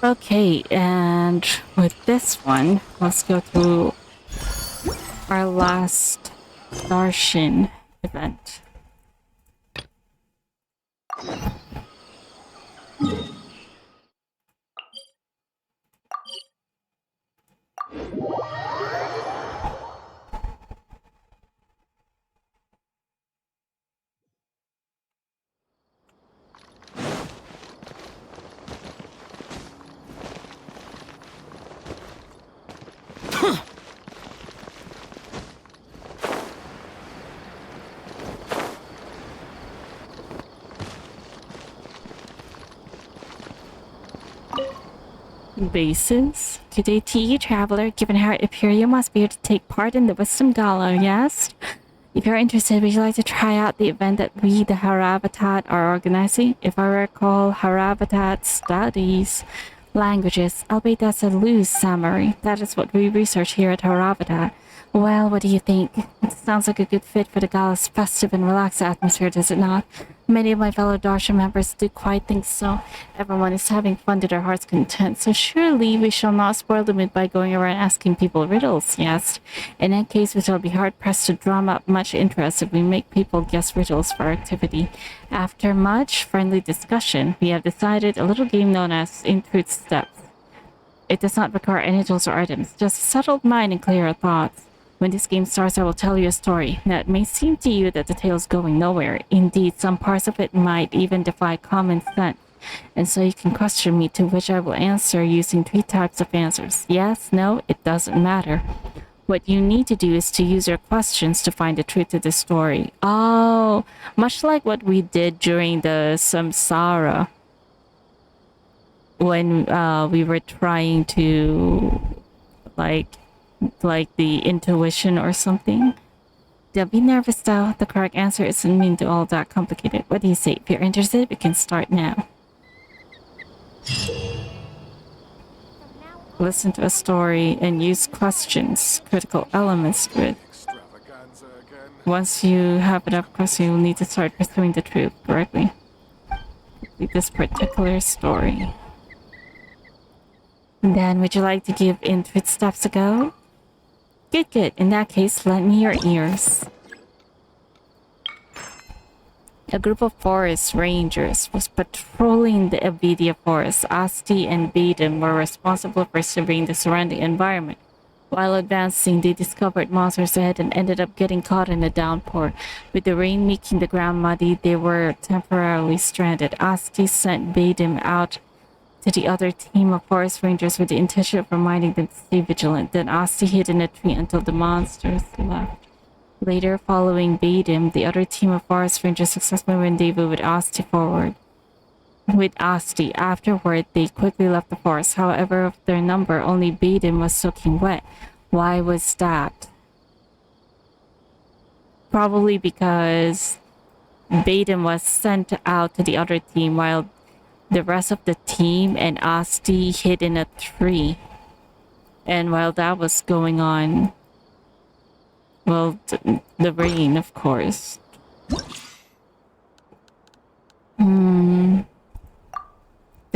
Okay, and with this one, let's go through our last Darshan event. Bases. Good day to you, traveler. Given how it appears, you must be here to take part in the Wisdom Gala, yes? If you're interested, would you like to try out the event that we, the Haravatat, are organizing? If I recall, Haravatat studies languages, albeit that's a loose summary. That is what we research here at Haravatat. Well, what do you think? It sounds like a good fit for the gala's festive and relaxed atmosphere, does it not? Many of my fellow Darshan members do quite think so. Everyone is having fun to their heart's content, so surely we shall not spoil the mood by going around asking people riddles, yes? In that case, we shall be hard-pressed to drum up much interest if we make people guess riddles for our activity. After much friendly discussion, we have decided a little game known as Input Steps. It does not require any tools or items, just a settled mind and clearer thoughts. When this game starts, I will tell you a story. Now, it may seem to you that the tale is going nowhere. Indeed, some parts of it might even defy common sense. And so you can question me, to which I will answer using 3 types of answers. Yes, no, it doesn't matter. What you need to do is to use your questions to find the truth to the story. Oh, much like what we did during the Samsara when we were trying to like the intuition or something. Don't be nervous though. The correct answer isn't mean to all that complicated. What do you say? If you're interested, we can start now. Listen to a story and use questions, critical elements to it. Once you have enough questions, you'll need to start pursuing the truth correctly. Complete this particular story. And then, would you like to give Intuit Steps a go? Good, good. In that case, lend me your ears. A group of forest rangers was patrolling the Avidia forest. Asti and Baden were responsible for surveying the surrounding environment. While advancing, they discovered monsters ahead and ended up getting caught in a downpour. With the rain making the ground muddy, they were temporarily stranded. Asti sent Baden out to the other team of forest rangers with the intention of reminding them to stay vigilant. Then Asti hid in a tree until the monsters left. Later, following Badim, the other team of forest rangers successfully rendezvoused with Asti forward. With Asti, afterward, they quickly left the forest. However, of their number, only Badim was soaking wet. Why was that? Probably because Badim was sent out to the other team while the rest of the team and Asti hid in a tree. And while that was going on, well, the rain, of course. The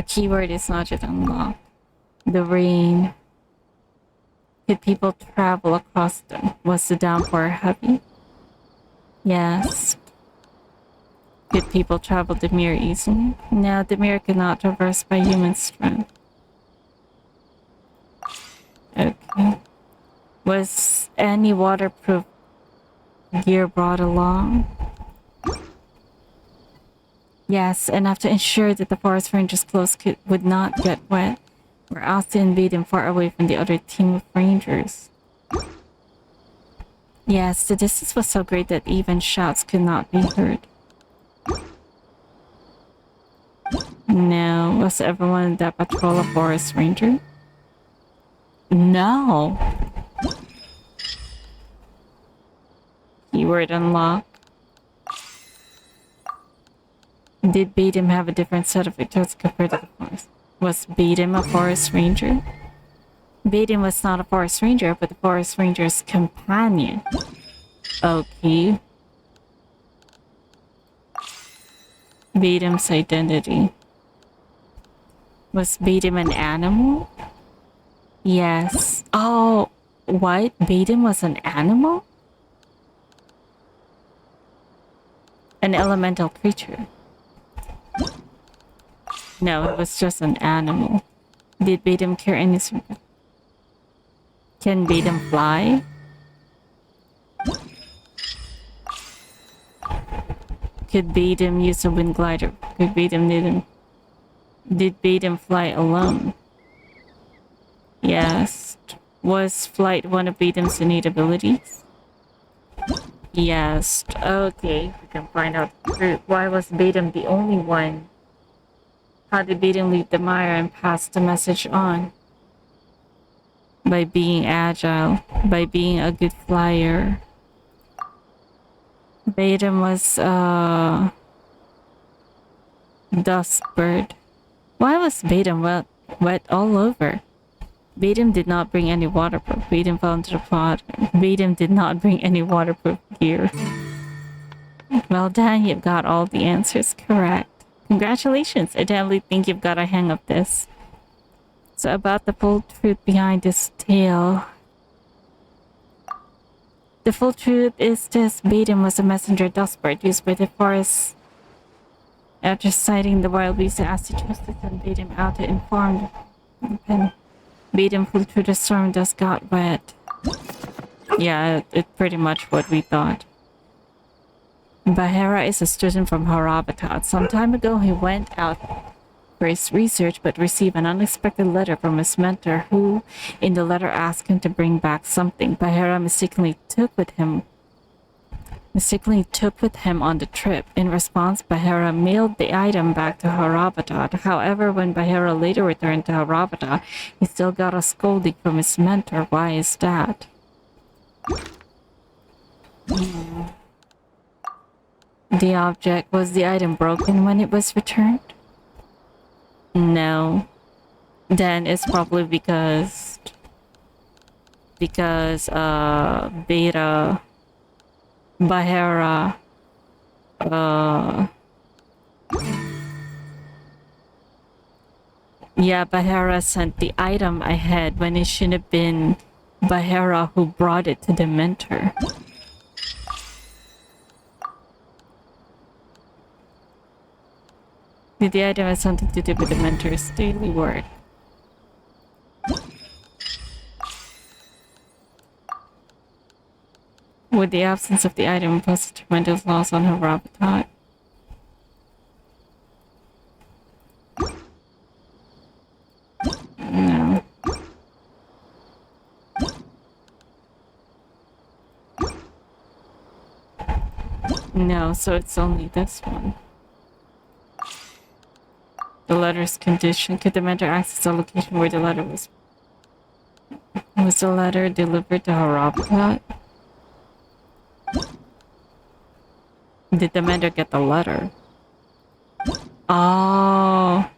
keyword is not yet unlocked. The rain. Could people travel across them? Was the downpour heavy? Yes. Could people travel the mirror easily? No, the mirror could not traverse by human strength. Okay. Was any waterproof gear brought along? Yes, enough to ensure that the forest rangers close would not get wet. We're asked to invade them far away from the other team of rangers. Yes, the distance was so great that even shouts could not be heard. No, was everyone in that patrol a forest ranger? No. Keyword unlocked. Did Badim have a different set of victories compared to the forest? Was Badim a forest ranger? Badim was not a forest ranger, but the forest ranger's companion. Okay. Badim's identity. Was Bedim an animal? Yes. Oh, what? Bedim was an animal? An elemental creature. No, it was just an animal. Did Bedim care any... Can Bedim fly? Could Bedim use a wind glider? Could Bedim Did Bedim fly alone? Yes. Was flight one of Bedim's innate abilities? Yes. Okay, we can find out the truth. Why was Bedim the only one? How did Bedim leave the mire and pass the message on? By being agile, by being a good flyer. Bedim was dust bird. Why was Bedim wet all over? Bedim did not bring any waterproof. Bedim fell into the pot. Bedim did not bring any waterproof gear. Well done, you've got all the answers correct. Congratulations, I definitely think you've got a hang of this. So about the full truth behind this tale. The full truth is this: Bedim was a messenger dustbird used by the forest. After sighting the wild beast, asked chose to send Bedim out to inform them. Bedim flew through the storm, dust got wet. Yeah, it's pretty much what we thought. Bahara is a student from Haravatat. Some time ago, he went out for his research but received an unexpected letter from his mentor, who, in the letter, asked him to bring back something Bahara mistakenly took with him on the trip. In response, Bahara mailed the item back to Haravatat. However, when Bahara later returned to Haravatat, he still got a scolding from his mentor. Why is that? The object, was the item broken when it was returned? No. Then it's probably because Beta Bahara yeah, Bahara sent the item ahead when it should have been Bahara who brought it to the mentor. Did the item have something to do with the mentor's daily work? Would the absence of the item impose a tremendous loss on her Rabbit? No. No, so it's only this one. The letter's condition. Could the mentor access the location where the letter was? Was the letter delivered to Haravatat? Did the mentor get the letter? Oh.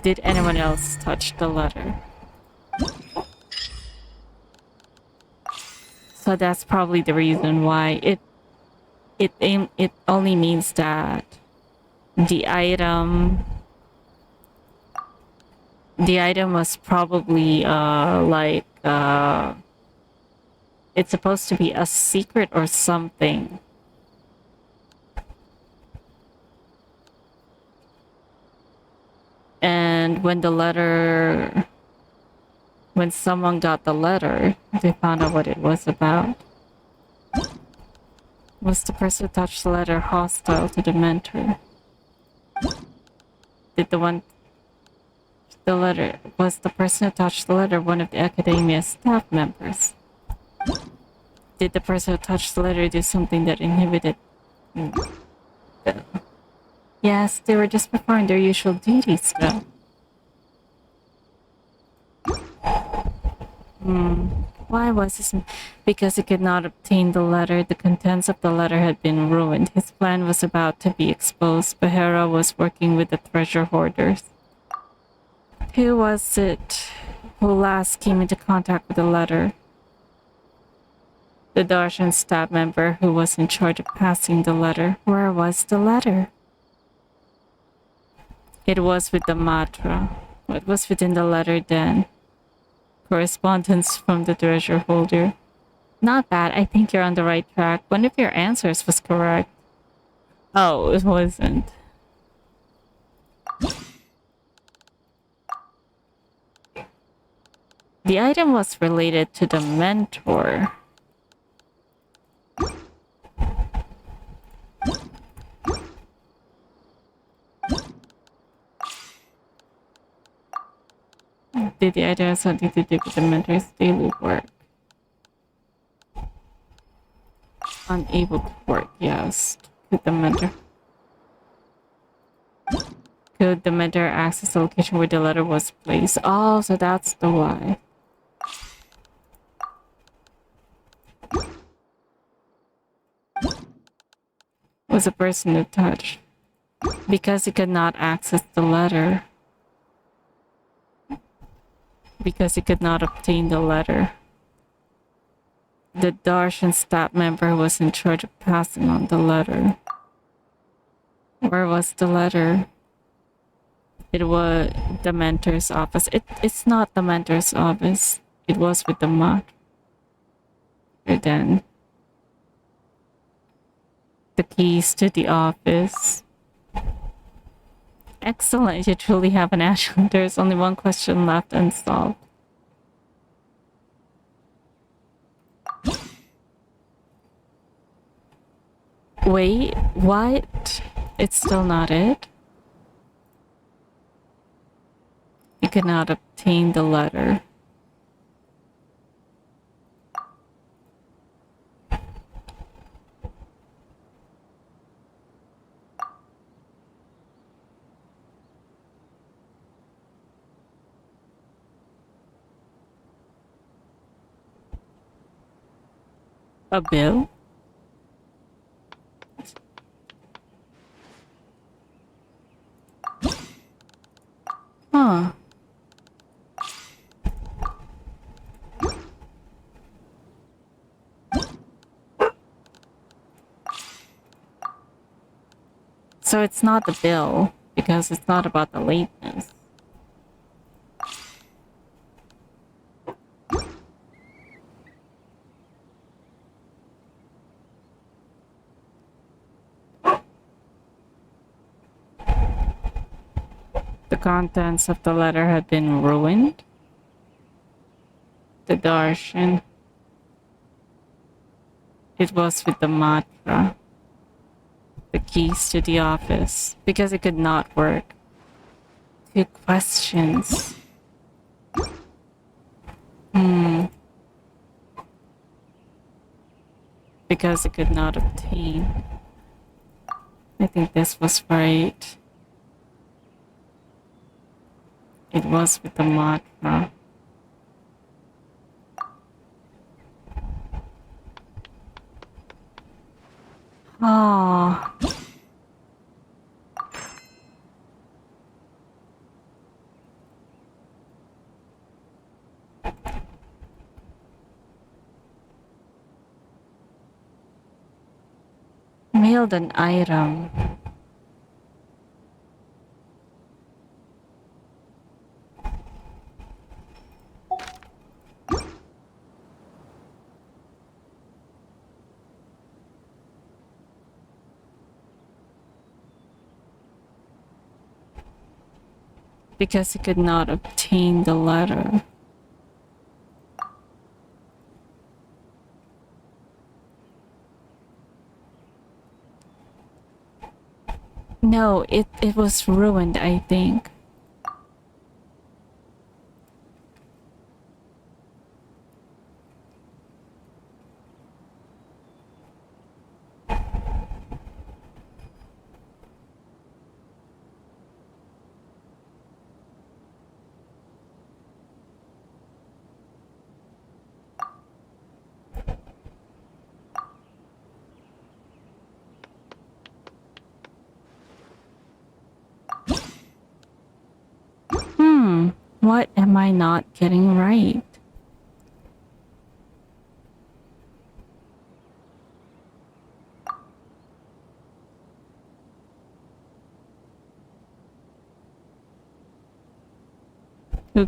Did anyone else touch the letter? So that's probably the reason why it only means that the item was probably it's supposed to be a secret or something. And when someone got the letter, they found out what it was about. Was the person who touched the letter hostile to the mentor? Was the person who touched the letter one of the academia's staff members? Did the person who touched the letter do something that inhibited... Yes, they were just performing their usual duties, though. Why was this? Because he could not obtain the letter. The contents of the letter had been ruined. His plan was about to be exposed. Bahara was working with the treasure hoarders. Who was it who last came into contact with the letter? The Darshan staff member who was in charge of passing the letter. Where was the letter? It was with the mantra. What was within the letter then? Correspondence from the treasure holder. Not bad. I think you're on the right track. One of your answers was correct. Oh, it wasn't. The item was related to the mentor. Did the item have something to do with the mentor's daily work? Unable to work, yes. Could the mentor access the location where the letter was placed? Oh, so that's the why. Was a person to touch. Because he could not access the letter. Because he could not obtain the letter. The Darshan staff member was in charge of passing on the letter. Where was the letter? It was the mentor's office. It's not the mentor's office. It was with the mod. Then the keys to the office. Excellent. You truly have an action. There's only one question left unsolved. Wait, what? It's still not it? You could not obtain the letter. A bill? Huh. So it's not the bill, because it's not about the lateness. The contents of the letter had been ruined. The Darshan. It was with the mantra. The keys to the office. Because it could not work. Two questions. Because it could not obtain. I think this was right. It was with the mantra. Ah. Mailed an item. Because he could not obtain the letter. No, it was ruined, I think. What am I not getting right? Who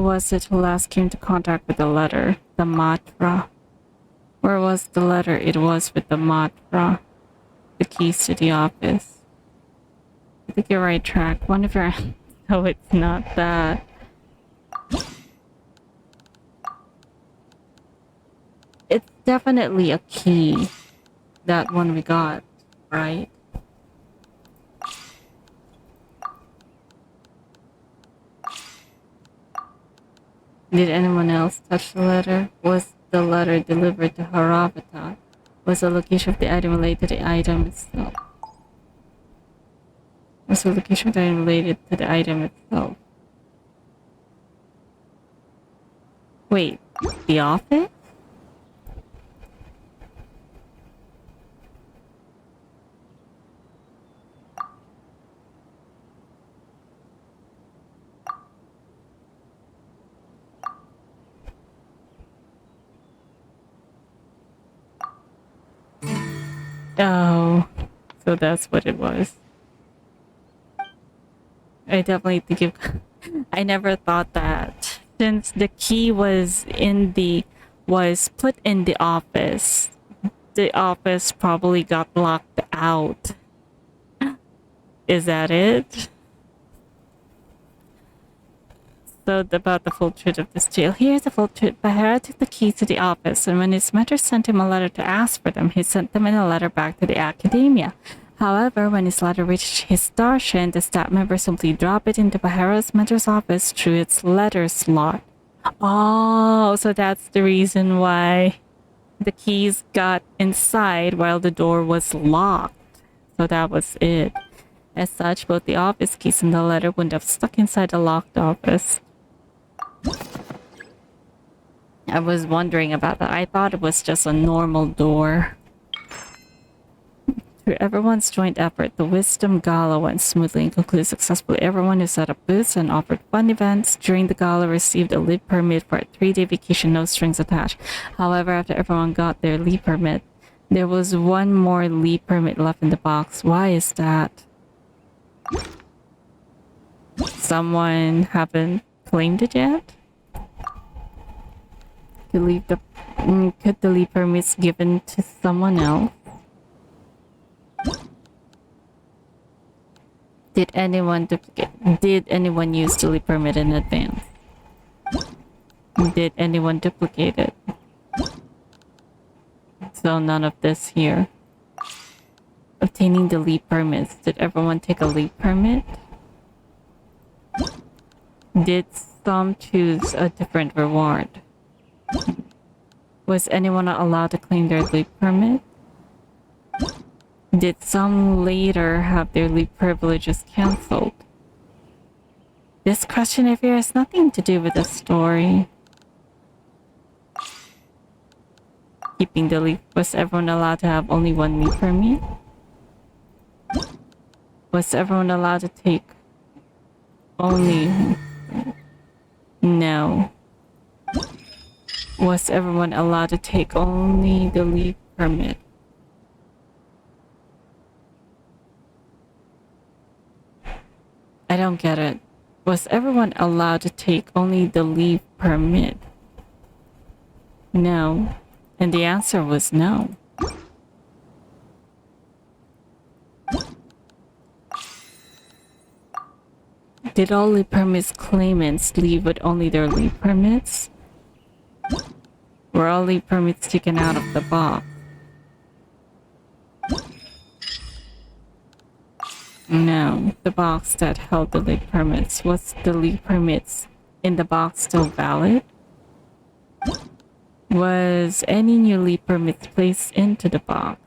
was it who last came into contact with the letter? The Matra. Where was the letter? It was with the Matra. The keys to the office. I think you're right track. One of your... No, it's not that. It's definitely a key. That one we got, right? Did anyone else touch the letter? Was the letter delivered to her avatar? Was the location of the item related to the item itself? Was the location of the item related to the item itself? Wait, the office? Oh, so that's what it was. I definitely think you... I never thought that. Since the key was put in the office probably got locked out. Is that it? So about the full truth of this tale. Here's the full truth. Bahara took the keys to the office, and when his mentor sent him a letter to ask for them, he sent them in a letter back to the academia. However, when his letter reached his station, the staff member simply dropped it into Bahara's mentor's office through its letter slot. Oh, so that's the reason why the keys got inside while the door was locked. So that was it. As such, both the office keys and the letter wouldn't have stuck inside the locked office. I was wondering about that. I thought it was just a normal door. Through everyone's joint effort, the Wisdom Gala went smoothly and concluded successfully. Everyone who set up booths and offered fun events during the gala received a leave permit for a 3-day vacation, no strings attached. However, after everyone got their leave permit, there was one more leave permit left in the box. Why is that? Someone haven't claimed it yet? Could the leave permits given to someone else? Did anyone use the leave permit in advance? Did anyone duplicate it? So none of this here. Obtaining the leave permits. Did everyone take a leave permit? Did some choose a different reward? Was anyone not allowed to claim their leave permit? Did some later have their leave privileges cancelled? This question of yours has nothing to do with the story. Keeping the leave. Was everyone allowed to have only one leave permit? Was everyone allowed to take only... No. Was everyone allowed to take only the leave permit? I don't get it. Was everyone allowed to take only the leave permit? No. And the answer was no. Did all leave permits claimants leave with only their leave permits? Were all leave permits taken out of the box? No, the box that held the leave permits. Was the leave permits in the box still valid? Was any new leave permits placed into the box?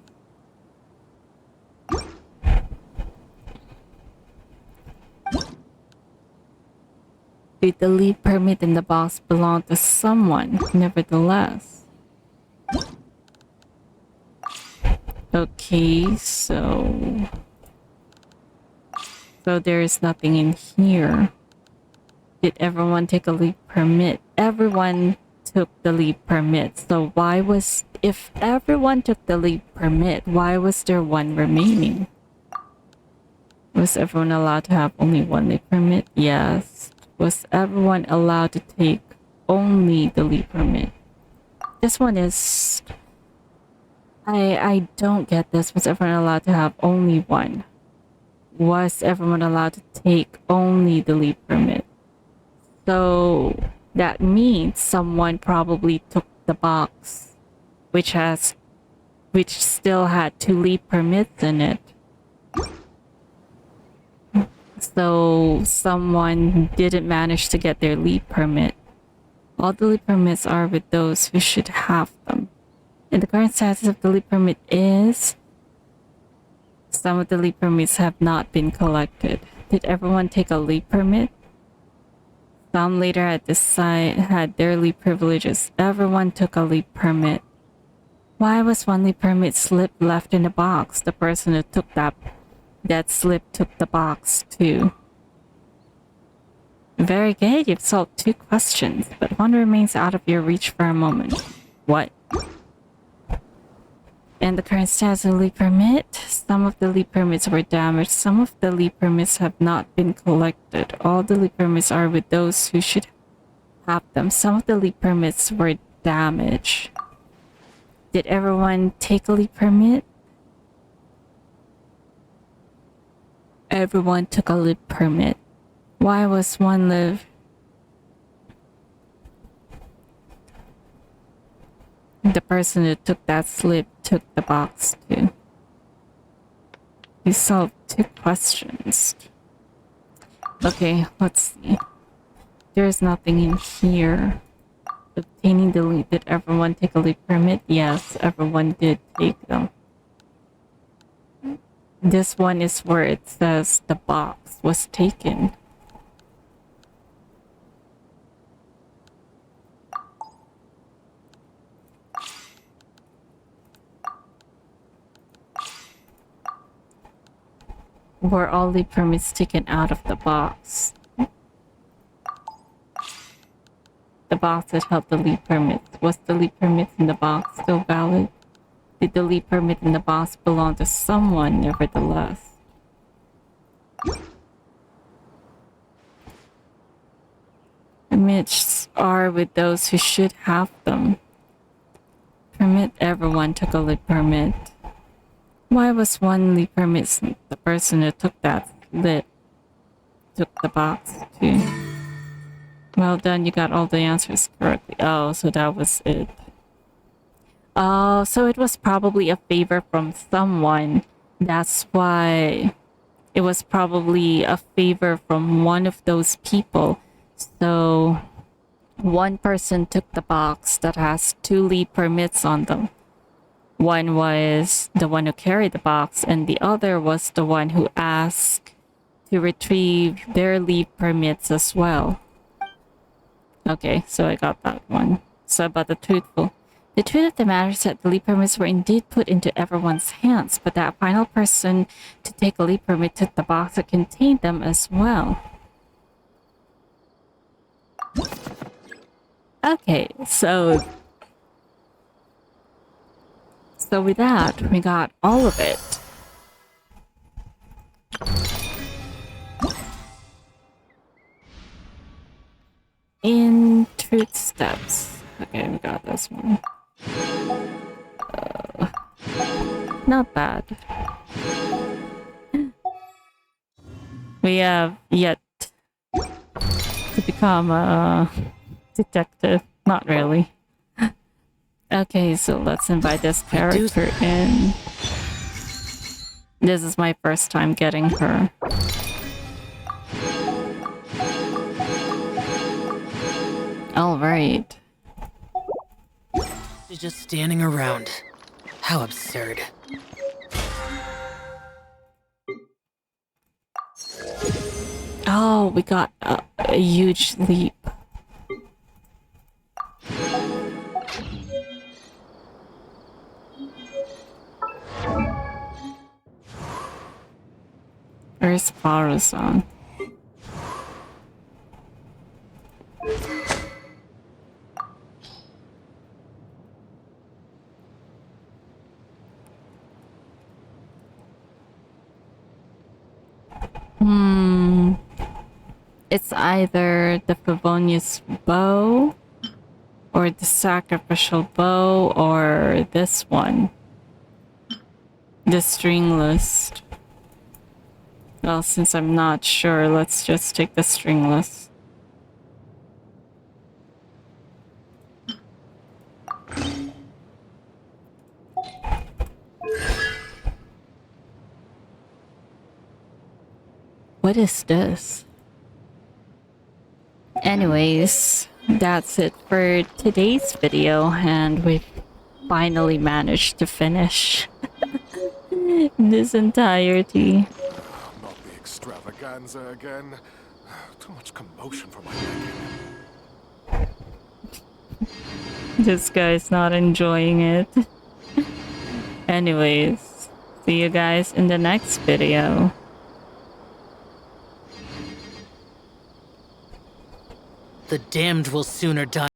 Did the leave permit in the box belong to someone, nevertheless? Okay, so there is nothing in here. Did everyone take a leave permit? Everyone took the leave permit. So if everyone took the leave permit, why was there one remaining? Was everyone allowed to have only one leave permit? Yes. Was everyone allowed to take only the leap permit? This one is... I don't get this. Was everyone allowed to have only one? Was everyone allowed to take only the leap permit? So that means someone probably took the box which still had 2 leap permits in it. So someone didn't manage to get their leap permit. All the leap permits are with those who should have them. And the current status of the leap permit is some of the leap permits have not been collected. Did everyone take a leap permit? Some later at this site had their leap privileges. Everyone took a leap permit. Why was one leap permit slip left in the box? The person who took that slip took the box too. Very good, you've solved 2 questions, but one remains out of your reach for a moment. What? And the current status of the leap permit? Some of the leap permits were damaged. Some of the leap permits have not been collected. All the leap permits are with those who should have them. Some of the leap permits were damaged. Did everyone take a leap permit? Everyone took a leap permit. Why was one live? The person who took that slip took the box too. You solved 2 questions. Okay, let's see. There's nothing in here. Obtaining the leap. Did everyone take a leap permit? Yes, everyone did take them. This one is where it says the box was taken. Were all the permits taken out of the box? The box that held the leap permit. Was the leap permit in the box still valid? Did the leap permit in the box belong to someone nevertheless? Permits are with those who should have them. Permit everyone took a leap permit. Why was one leap permit the person who took that lit took the box too? Well done, you got all the answers correctly. Oh, so that was it. Oh, so it was probably a favor from someone. That's why it was probably a favor from one of those people. So one person took the box that has 2 leap permits on them. One was the one who carried the box, and the other was the one who asked to retrieve their leave permits as well. Okay, so I got that one. So about the truthful. The truth of the matter is that the leave permits were indeed put into everyone's hands, but that final person to take a leave permit took the box that contained them as well. Okay, so with that, we got all of it. In truth steps. Okay, we got this one. Not bad. We have yet to become a detective. Not really. Okay, so let's invite this character in. This is my first time getting her. Alright. Just standing around. How absurd. Oh, we got a huge leap. Where's Farazan? It's either the Favonius bow, or the sacrificial bow, or this one. The stringless. Well, since I'm not sure, let's just take the stringless. What is this? Anyways, that's it for today's video, and we've finally managed to finish this entirety. Not the extravaganza again. Too much commotion for my liking. This guy's not enjoying it. Anyways, see you guys in the next video. The damned will sooner die.